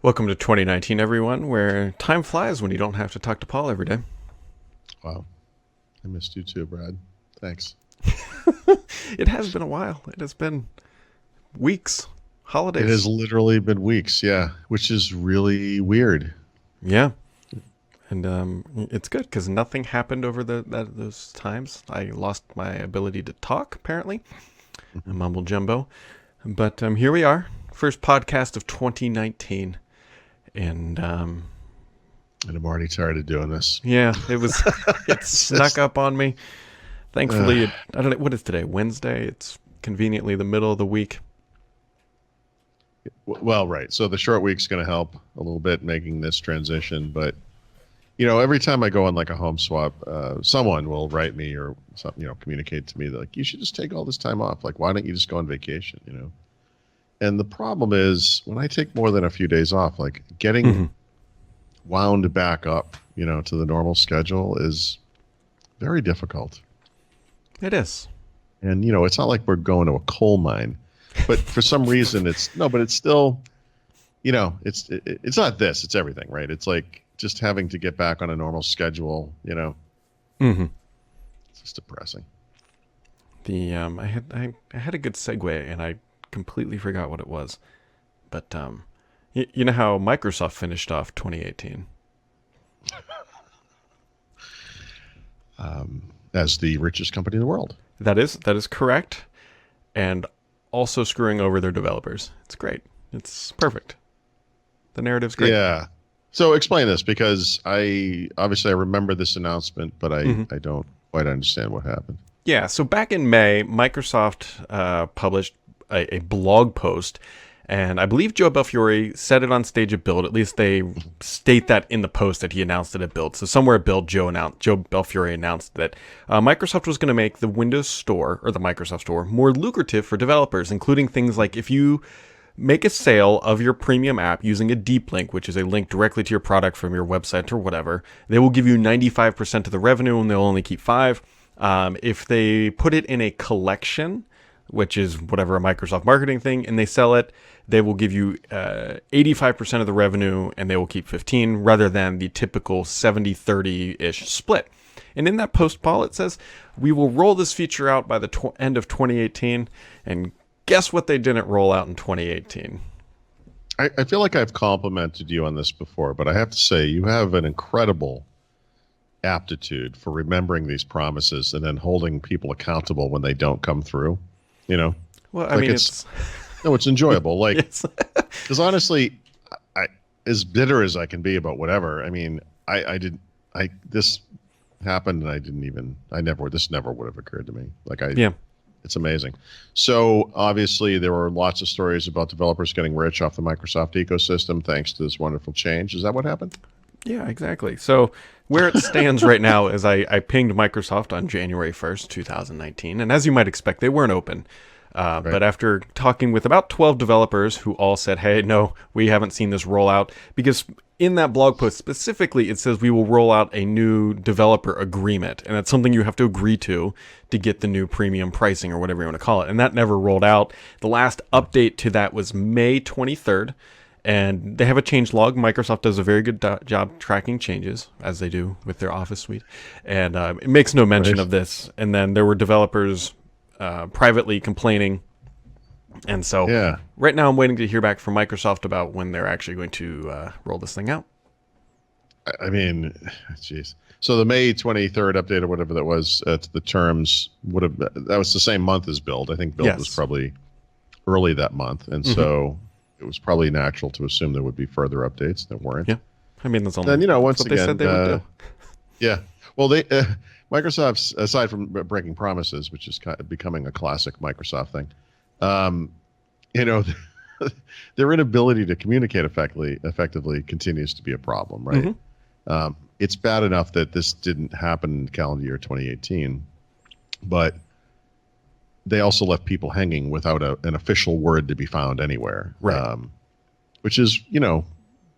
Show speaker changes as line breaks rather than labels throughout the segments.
Welcome to 2019, everyone, where time flies when you don't have to talk to Paul every day.
Wow. I missed you too, Brad. Thanks.
It has been a while. It has been weeks,
It has
holidays.
literally been weeks, yeah, which is really weird.
Yeah, and it's good because nothing happened over those times. I lost my ability to talk, apparently, a
Mhm.
mumble jumbo. But here we are, first podcast of 2019, and
And I'm already tired of doing this.
yeah, it
It's
snuck
just,
up on me.
uh,
Thankfully, I don't know what is today. Wednesday. It's conveniently the middle of the week.
well, right. So the short week's going to help a little bit making this transition. But, every time I go on like a home swap, someone will write me or something, communicate to me that like, you should just take all this time off. Like, why don't you just go on vacation? And the problem is when I take more than a few days off, like getting
Hmm.
wound back up, to the normal schedule is very difficult.
It is.
And it's not like we're going to a coal mine, but for some reason it's no, but it's still, it's not this, it's everything, right? It's like just having to get back on a normal schedule,
Hmm.
it's just depressing.
I had a good segue and I completely forgot what it was. But you know how Microsoft finished off 2018.
As the richest company in the world.
That is correct, and also screwing over their developers. It's great. It's perfect. The narrative's great.
Yeah. So explain this because I remember this announcement, but I,
Hmm.
I don't quite understand what happened.
Yeah, so back in May, Microsoft published a blog post, and I believe Joe Belfiore said it on stage at Build. At least they state that in the post that he announced it at Build. So somewhere at Build, Joe Belfiore announced that Microsoft was going to make the Windows Store, or the Microsoft Store, more lucrative for developers, including things like if you make a sale of your premium app using a deep link, which is a link directly to your product from your website or whatever, they will give you 95% of the revenue and they'll only keep 5. If they put it in a collection, which is whatever a Microsoft marketing thing, and they sell it, they will give you 85% of the revenue and they will keep 15 rather than the typical 70-30-ish split. And in that post, Paul, it says, we will roll this feature out by the end of 2018. And guess what they didn't roll out in 2018?
I feel like I've complimented you on this before, but I have to say you have an incredible aptitude for remembering these promises and then holding people accountable when they don't come through. You know,
Well, I
like
mean,
it's
it's
no, it's enjoyable. Like,
yes.
because honestly, I as bitter as I can be about whatever. I mean, I did I this happened and I didn't even this never would have occurred to me. Like
Yeah.
it's amazing. So obviously there were lots of stories about developers getting rich off the Microsoft ecosystem thanks to this wonderful change. Is that what happened?
Yeah, exactly. So where it stands right now is I pinged Microsoft on January 1st, 2019. And as you might expect, they weren't open.
Right.
But after talking with about 12 developers who all said, hey, no, we haven't seen this roll out, because in that blog post specifically, it says we will roll out a new developer agreement. And that's something you have to agree to get the new premium pricing or whatever you want to call it. And that never rolled out. The last update to that was May 23rd. And they have a change log. Microsoft does a very good job tracking changes, as they do with their Office suite. And it makes no mention
Right.
of this. And then there were developers privately complaining. And so
Yeah.
right now I'm waiting to hear back from Microsoft about when they're actually going to roll this thing out.
I mean, jeez. So the May 23rd update or whatever that was, to the terms would have that was the same month as Build. I think Build was
Yes.
probably early that month, and
Hmm.
so it was probably natural to assume there would be further updates that weren't.
Yeah. I mean, that's
Then
that's
once
what they said
again,
they would do.
yeah. Well, they Microsoft's aside from breaking promises, which is kind of becoming a classic Microsoft thing, um, you know, their inability to communicate effectively continues to be a problem, right?
Hmm.
It's bad enough that this didn't happen in calendar year 2018, but they also left people hanging without an official word to be found anywhere,
Right.
which is,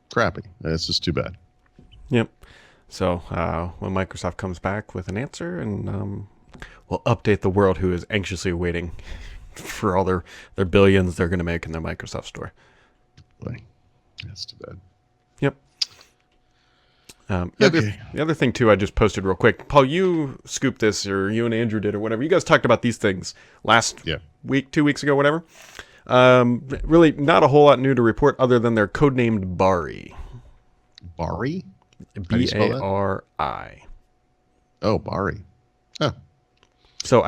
crappy. It's just too bad.
Yep. So when Microsoft comes back with an answer, and we'll update the world who is anxiously waiting for all their billions they're going to make in their Microsoft store.
Like, That's too bad.
Yep.
Okay.
The other thing too, I just posted real quick. Paul, you scooped this, or you and Andrew did, or whatever. You guys talked about these things last week, 2 weeks ago, whatever. Really, not a whole lot new to report other than they're codenamed Bari.
Bari?
Bari.
Oh, Bari. Oh.
So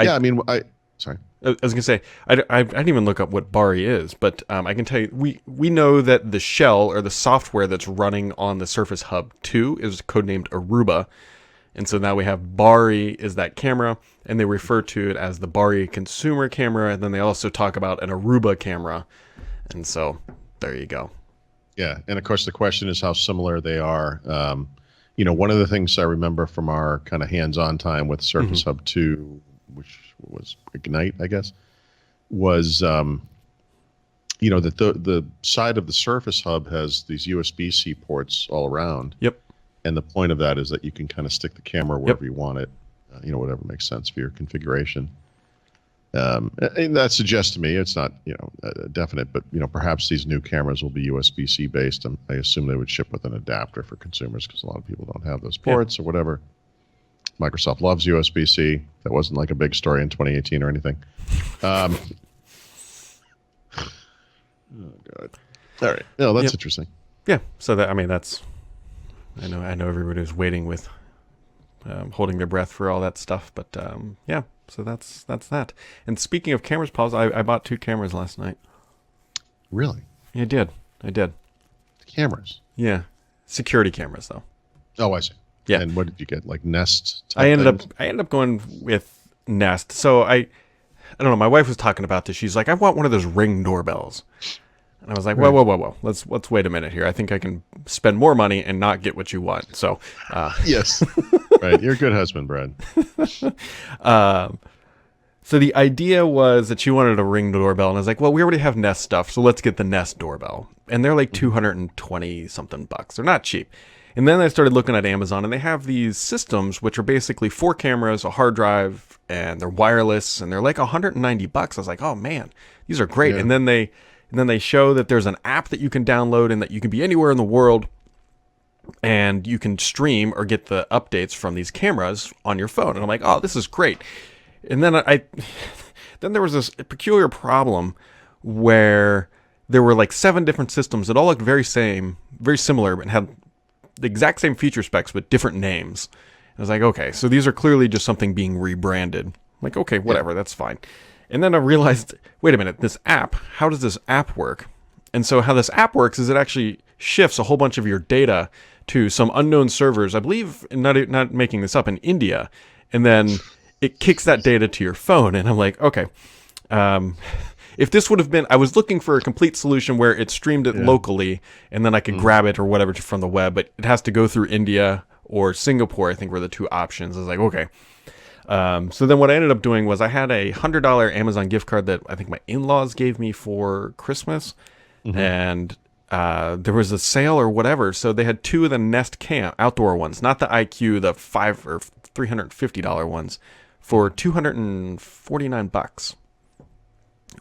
sorry.
I was gonna say I didn't even look up what Bari is, but I can tell you we know that the shell or the software that's running on the Surface Hub 2 is codenamed Aruba, and so now we have Bari is that camera, and they refer to it as the Bari consumer camera, and then they also talk about an Aruba camera, and so there you go.
Yeah, and of course the question is how similar they are. One of the things I remember from our kind of hands-on time with Surface Hub 2, which was Ignite, I guess, was that the side of the Surface Hub has these USB-C ports all around.
Yep.
And the point of that is that you can kind of stick the camera wherever you want it, whatever makes sense for your configuration. And that suggests to me it's not definite, but perhaps these new cameras will be USB-C based, and I assume they would ship with an adapter for consumers because a lot of people don't have those ports or whatever. Microsoft loves USB-C. That wasn't like a big story in 2018 or anything. Oh God! All right, no, that's interesting.
Yeah, so that's. I know everybody's waiting with holding their breath for all that stuff, but yeah. So that's that. And speaking of cameras, Paul, I bought 2 cameras last night.
Really?
I did.
Cameras?
Yeah, security cameras though.
Oh, I see.
Yeah.
And what did you get? Like Nest?
I ended up going with Nest. So I don't know. My wife was talking about this. She's like, I want one of those Ring doorbells. And I was like, whoa. Let's wait a minute here. I think I can spend more money and not get what you want. So
yes, right. You're a good husband, Brad.
So the idea was that she wanted a Ring doorbell, and I was like, well, we already have Nest stuff, so let's get the Nest doorbell. And they're like $220 something bucks. They're not cheap. And then I started looking at Amazon, and they have these systems which are basically 4 cameras, a hard drive, and they're wireless, and they're like $190. I was like, oh man, these are great.
Yeah.
And then they show that there's an app that you can download and that you can be anywhere in the world, and you can stream or get the updates from these cameras on your phone. And I'm like, oh, this is great. And then then there was this peculiar problem where there were like 7 different systems that all looked very similar, and had the exact same feature specs but different names. I was like, okay, so these are clearly just something being rebranded. I'm like, okay, whatever, that's fine. And then I realized, wait a minute, this app, how does this app work? And so how this app works is it actually shifts a whole bunch of your data to some unknown servers, I believe, not making this up, in India, and then it kicks that data to your phone. And I'm like, okay, if this would have been, I was looking for a complete solution where it streamed it locally and then I could grab it or whatever from the web, but it has to go through India or Singapore, I think were the 2 options. I was like, okay. So then what I ended up doing was I had a $100 Amazon gift card that I think my in-laws gave me for Christmas. And there was a sale or whatever. So they had 2 of the Nest outdoor ones, not the IQ, the $500 or $350 ones, for $249,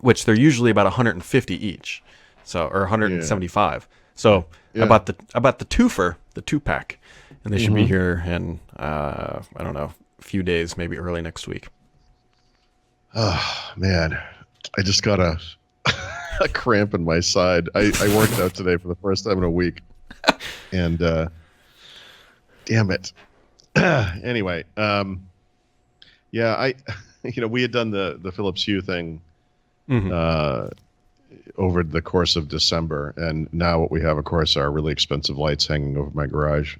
which they're usually about $150 each. So, or $175. So I bought the twofer, the 2-pack, and they should be here in, I don't know, a few days, maybe early next week.
Oh man, I just got a cramp in my side. I worked out today for the first time in a week, and damn it. Anyway, we had done the Philips Hue thing over the course of December, and now what we have, of course, are really expensive lights hanging over my garage,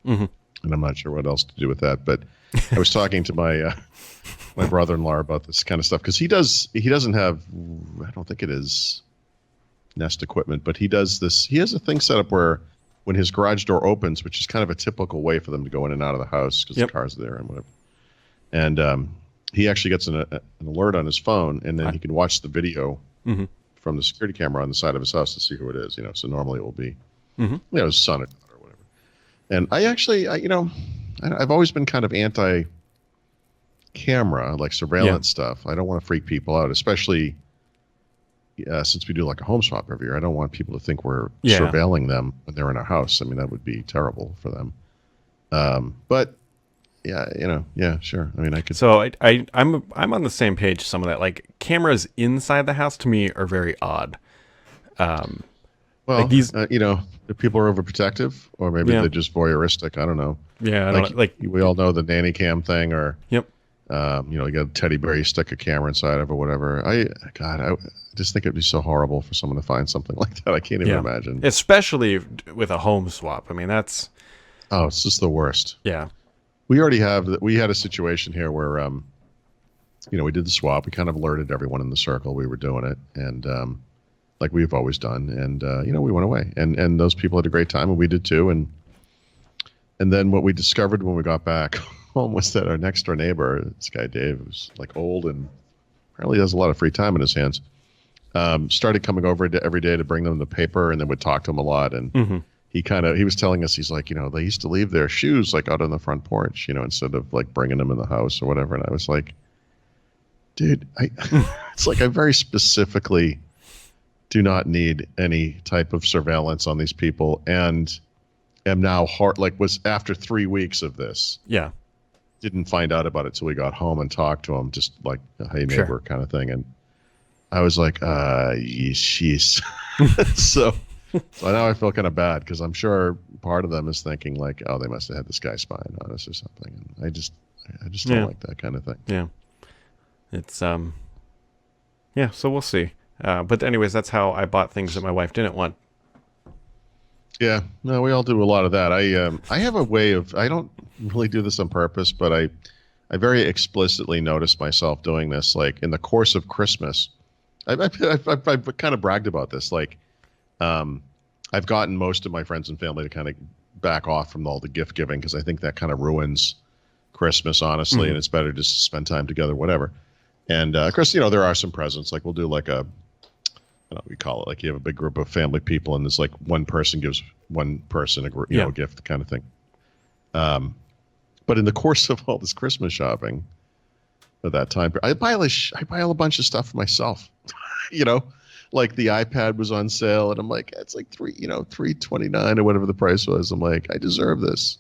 and I'm not sure what else to do with that. But I was talking to my my brother-in-law about this kind of stuff because he doesn't have, I don't think it is Nest equipment, but he does this. He has a thing set up where when his garage door opens, which is kind of a typical way for them to go in and out of the house because the car's there and whatever, and he actually gets an alert on his phone, and then he can watch the video from the security camera on the side of his house to see who it is. So normally it will be his son or daughter or whatever. And I actually, I've always been kind of anti-camera, like surveillance stuff. I don't want to freak people out, especially since we do like a home swap every year, I don't want people to think we're
Yeah.
surveilling them when they're in our house. I mean, that would be terrible for them. But yeah, yeah, sure. I mean, I could.
So I'm on the same page. Some of that, like cameras inside the house, to me are very odd. Um,
Well,
like these,
if people are overprotective, or maybe
yeah,
they're just voyeuristic. I don't know.
yeah, I don't
Like
know, like,
we all know the nanny cam thing, or
yep,
you got a teddy bear, you stick a camera inside of, or whatever. I just think it'd be so horrible for someone to find something like that. I can't even
yeah,
imagine.
especially with a home swap. I mean, that's
Oh, it's just the worst.
yeah,
We already have. We had a situation here where, we did the swap. We kind of alerted everyone in the circle we were doing it, and like we've always done. And we went away, and those people had a great time, and we did too. And then what we discovered when we got back home was that our next door neighbor, this guy Dave, who's like old and apparently has a lot of free time in his hands, started coming over every day to bring them the paper, and then would talk to them a lot. And he was telling us, he's like, they used to leave their shoes like out on the front porch, instead of like bringing them in the house or whatever. And I was like, dude, it's like I very specifically do not need any type of surveillance on these people, and am now was after 3 weeks of this,
yeah,
didn't find out about it till we got home and talked to him, just like, hey neighbor,
sure,
kind of thing. And I was like, yeesh. So now I feel kind of bad, because I'm sure part of them is thinking like, oh, they must have had this guy spying on us or something. And I just
Yeah.
don't like that kind of thing.
yeah. It's yeah. So we'll see. But anyways, that's how I bought things that my wife didn't want.
Yeah, no, we all do a lot of that. I have a way of, I don't really do this on purpose, but I very explicitly notice myself doing this. Like in the course of Christmas, I've kind of bragged about this. Like, I've gotten most of my friends and family to kind of back off from all the gift giving, because I think that kind of ruins Christmas, honestly, and it's better just to spend time together, whatever. And of course, there are some presents. Like we'll do like I don't know what we call it. Like you have a big group of family people, and there's like one person gives one person a gift, kind of thing. But in the course of all this Christmas shopping at that time, I buy a bunch of stuff for myself. Like the iPad was on sale, and I'm like, it's like $329 or whatever the price was. I'm like, I deserve this.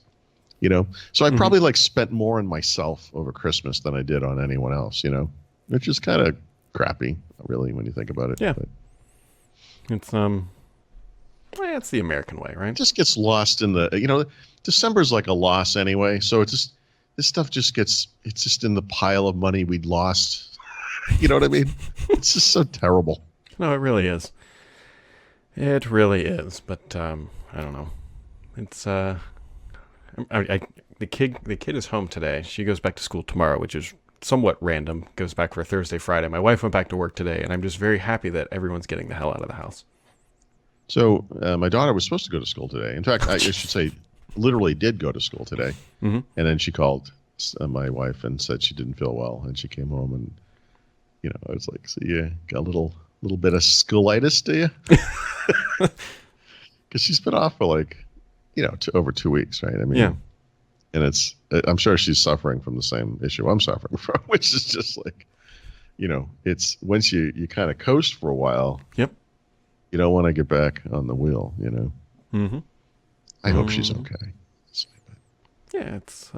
So I probably like spent more on myself over Christmas than I did on anyone else. Which is kind of crappy, really, when you think about it.
Yeah.
But
It's it's the American way, right?
it just gets lost in the December's like a loss anyway. So this stuff just it's just in the pile of money we'd lost. You know what I mean? It's just so terrible.
No, it really is. It really is. But I don't know. It's the kid is home today. She goes back to school tomorrow, which is somewhat random. Goes back for Thursday, Friday. My wife went back to work today, and I'm just very happy that everyone's getting the hell out of the house.
So my daughter was supposed to go to school today. In fact, I should say, literally did go to school today. And then she called my wife and said she didn't feel well, and she came home, and I was like, so you got a little bit of schoolitis, do you? Because she's been off for like over 2 weeks, right? I mean,
Yeah.
And I'm sure she's suffering from the same issue I'm suffering from, which is just like, it's once you kind of coast for a while.
Yep.
You don't want to get back on the wheel, I hope she's okay.
Yeah, it's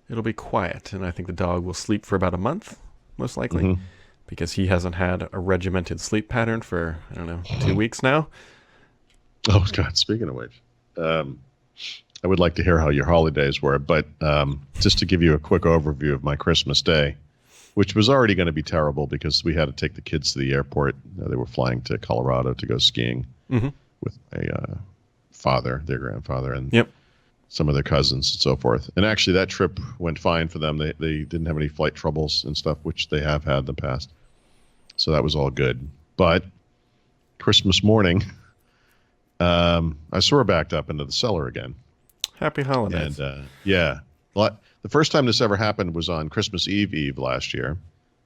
it'll be quiet, and I think the dog will sleep for about a month, most likely, because he hasn't had a regimented sleep pattern for, I don't know, 2 weeks now.
Oh God! Speaking of which, I would like to hear how your holidays were, but just to give you a quick overview of my Christmas day, which was already going to be terrible because we had to take the kids to the airport. They were flying to Colorado to go skiing with my their grandfather, and some of their cousins and so forth. And actually, that trip went fine for them. They didn't have any flight troubles and stuff, which they have had in the past. So that was all good. But Christmas morning, I sort of backed up into the cellar again.
Happy holidays.
And the first time this ever happened was on Christmas Eve last year,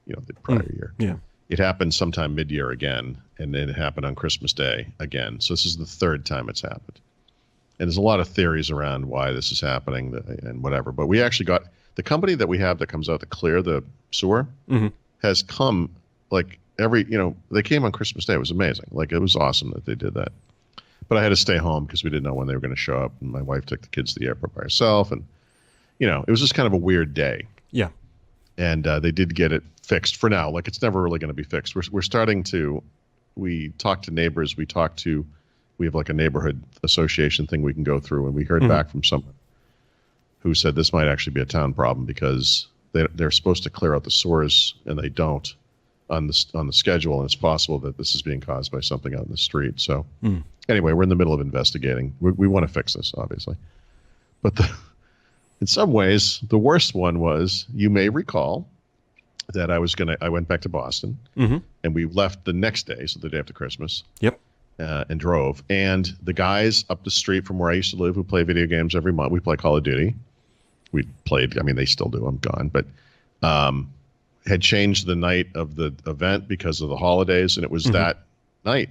the prior year.
Yeah.
It happened sometime mid-year again, and then it happened on Christmas Day again. So this is the third time it's happened. And there's a lot of theories around why this is happening and whatever. But we actually got the company that we have that comes out to clear the sewer has come like they came on Christmas Day. It was amazing. Like, it was awesome that they did that. But I had to stay home because we didn't know when they were going to show up. And my wife took the kids to the airport by herself. And, it was just kind of a weird day.
Yeah.
And they did get it fixed for now. Like, it's never really going to be fixed. We're starting to, we talk to neighbors. We have like a neighborhood association thing we can go through. And we heard back from someone who said this might actually be a town problem because they're supposed to clear out the sewers and they don't on the schedule. And it's possible that this is being caused by something out in the street. So anyway, we're in the middle of investigating. We want to fix this, obviously. But in some ways, the worst one was, you may recall that I went back to Boston and we left the next day, so the day after Christmas.
Yep.
And drove. And the guys up the street from where I used to live who play video games every month, we play Call of Duty. We played, they still do, I'm gone, but had changed the night of the event because of the holidays, and it was that night.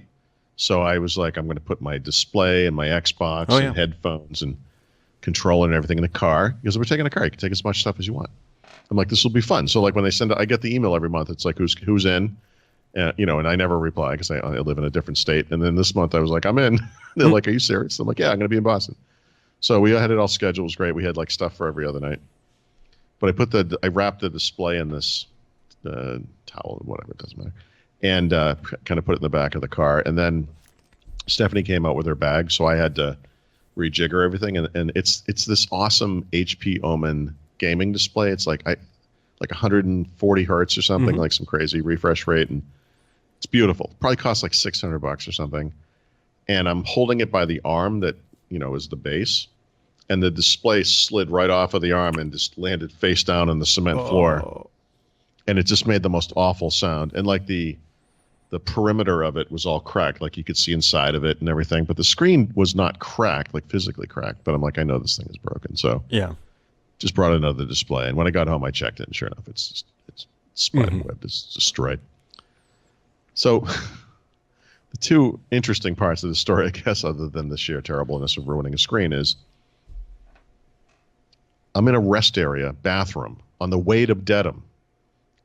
So I was like, I'm going to put my display and my Xbox and headphones and controller and everything in the car, because we're taking a car. You can take as much stuff as you want. I'm like, this will be fun. So like when they I get the email every month. It's like, who's in, and I never reply because I live in a different state. And then this month I was like, I'm in. They're like, are you serious? I'm like, yeah, I'm going to be in Boston. So we had it all scheduled. It was great. We had like stuff for every other night. But I wrapped the display in this towel, whatever, it doesn't matter, and kind of put it in the back of the car. And then Stephanie came out with her bag, so I had to rejigger everything. And it's this awesome HP Omen gaming display. It's like 140 hertz or something, like some crazy refresh rate, and it's beautiful. Probably costs like $600 or something. And I'm holding it by the arm that is the base, and the display slid right off of the arm and just landed face down on the cement floor. And it just made the most awful sound. And like the perimeter of it was all cracked. Like you could see inside of it and everything, but the screen was not cracked, like physically cracked. But I'm like, I know this thing is broken. So
yeah,
just brought another display. And when I got home, I checked it, and sure enough, it's spiderwebbed. It's destroyed. So the two interesting parts of the story, I guess, other than the sheer terribleness of ruining a screen, is I'm in a rest area, bathroom, on the way to Dedham.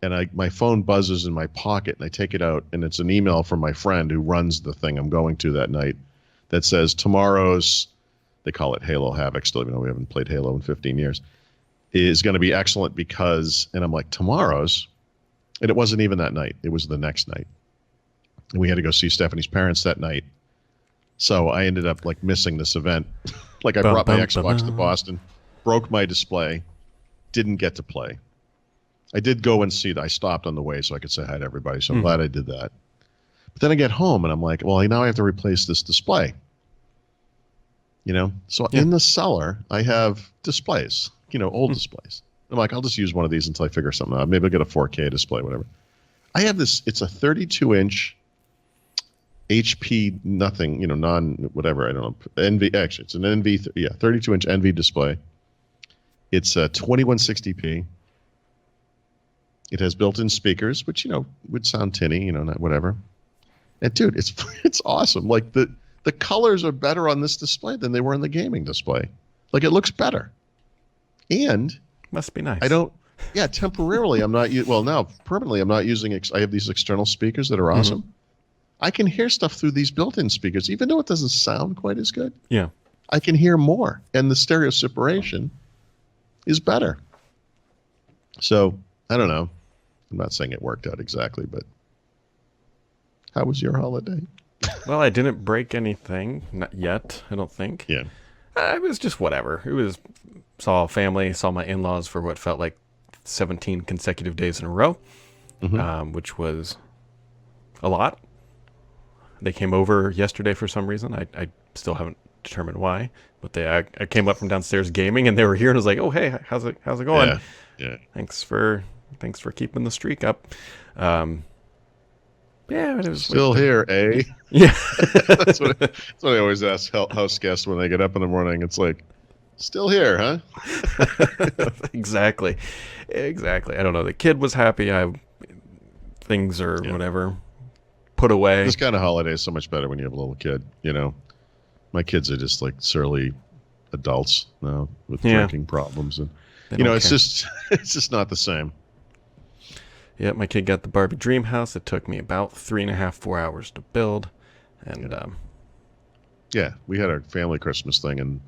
And my phone buzzes in my pocket, and I take it out, and it's an email from my friend who runs the thing I'm going to that night that says tomorrow's, they call it Halo Havoc, still even though we haven't played Halo in 15 years, is going to be excellent because, and I'm like, tomorrow's? And it wasn't even that night. It was the next night. And we had to go see Stephanie's parents that night. So I ended up like missing this event. Like I brought my Xbox to Boston, broke my display, didn't get to play. I did go and see that. I stopped on the way so I could say hi to everybody. So I'm glad I did that. But then I get home and I'm like, well, now I have to replace this display. So in the cellar, I have displays, old displays. I'm like, I'll just use one of these until I figure something out. Maybe I'll get a 4K display, whatever. I have this, it's a 32-inch HP nothing, non-whatever, I don't know. NV, actually, it's an NV, 32-inch NV display. It's a 2160p. It has built-in speakers, which, would sound tinny, not whatever. And, dude, it's awesome. Like, the colors are better on this display than they were in the gaming display. Like, it looks better. And
must be nice.
Temporarily, I'm not, now, permanently, I'm not using, I have these external speakers that are awesome. I can hear stuff through these built-in speakers, even though it doesn't sound quite as good.
Yeah.
I can hear more, and the stereo separation is better. So, I don't know. I'm not saying it worked out exactly, but how was your holiday?
Well, I didn't break anything, not yet, I don't think.
Yeah.
It was just whatever. Saw family, saw my in-laws for what felt like 17 consecutive days in a row, which was a lot. They came over yesterday for some reason. I still haven't determined why, but I came up from downstairs gaming, and they were here, and I was like, oh, hey, how's it going?
Yeah.
Thanks for keeping the streak up. It was
still here, eh?
Yeah.
that's what I always ask house guests when they get up in the morning. It's like, still here, huh?
Exactly. I don't know. The kid was happy. Things are whatever put away.
This kind of holiday is so much better when you have a little kid. My kids are just like surly adults now with drinking problems, and it's just not the same.
Yeah, my kid got the Barbie Dream House. It took me about 3.5, 4 hours to build. And
Yeah, we had our family Christmas thing, and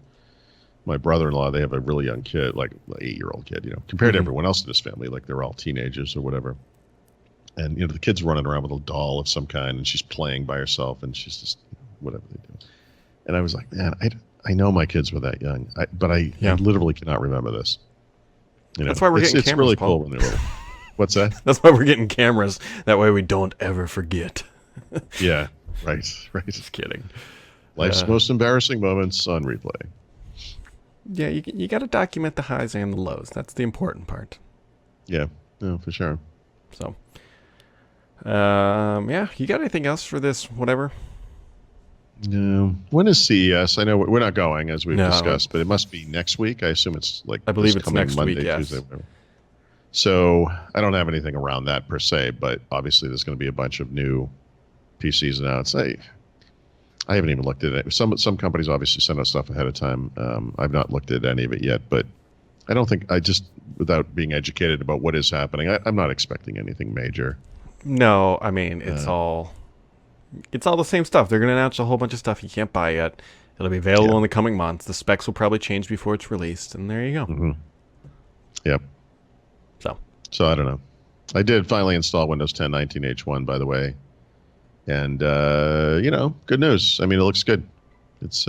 my brother-in-law, they have a really young kid, like an 8-year-old kid, compared to everyone else in his family, like they're all teenagers or whatever. And, the kid's running around with a doll of some kind, and she's playing by herself, and she's just, whatever they do. And I was like, man, I know my kids were that young, but I literally cannot remember this.
That's why we're getting cameras,
it's really
Paul.
cool when they're little. What's that?
That's why we're getting cameras. That way we don't ever forget.
Yeah, right.
Just kidding.
Life's most embarrassing moments on replay.
Yeah, you got to document the highs and the lows. That's the important part.
Yeah, no, for sure.
So, yeah, you got anything else for this, whatever?
No. When is CES? I know we're not going, as we've discussed, but it must be next week. I assume it's
I believe it's
coming
next
Monday,
week, yes.
Tuesday, whatever. So I don't have anything around that per se, but obviously there's going to be a bunch of new PCs announced. I haven't even looked at it. Some companies obviously send us stuff ahead of time. I've not looked at any of it yet, but I don't think without being educated about what is happening, I'm not expecting anything major.
No, I mean it's all the same stuff. They're going to announce a whole bunch of stuff you can't buy yet. It'll be available in the coming months. The specs will probably change before it's released, and there you go.
Mm-hmm. Yep. So I don't know. I did finally install Windows 10 19H1, by the way. And, good news. I mean, it looks good. It's,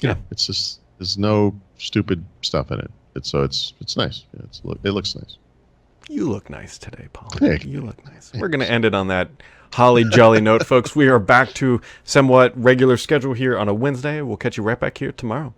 it's just, there's no stupid stuff in it. It's nice. Yeah, it looks nice.
You look nice today, Paul.
Hey.
You look nice. We're going to end it on that holly jolly note, folks. We are back to somewhat regular schedule here on a Wednesday. We'll catch you right back here tomorrow.